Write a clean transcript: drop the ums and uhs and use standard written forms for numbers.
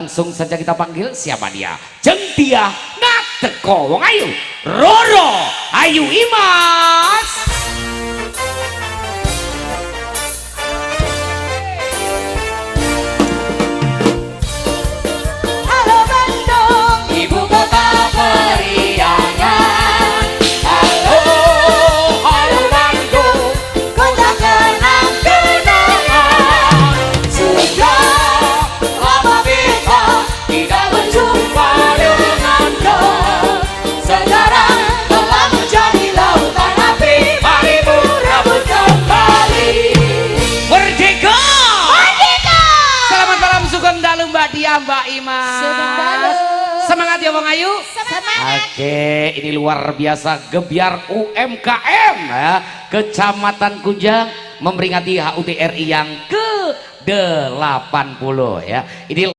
Langsung saja kita panggil siapa dia? Jeng dia ngateko wong ayu Roro Ayu Imas. Halo Bandung, ibu kota periangan. Halo, halo Bandung, kota kenang-kenangan. Sudah lama kita tidak berjumpa denganmu. Sekarang telah menjadi lautan api. Mari berebut kembali. Merdeka! Merdeka! Selamat malam Sugeng Dalu Mbak Dia Mbak Imas. Sugeng Dalu. Semangat ya Bang Ayu. Semangat. Oke, ini luar biasa Gebyar UMKM ya. Kecamatan Kujang memperingati HUT RI yang ke-80 ya. Ini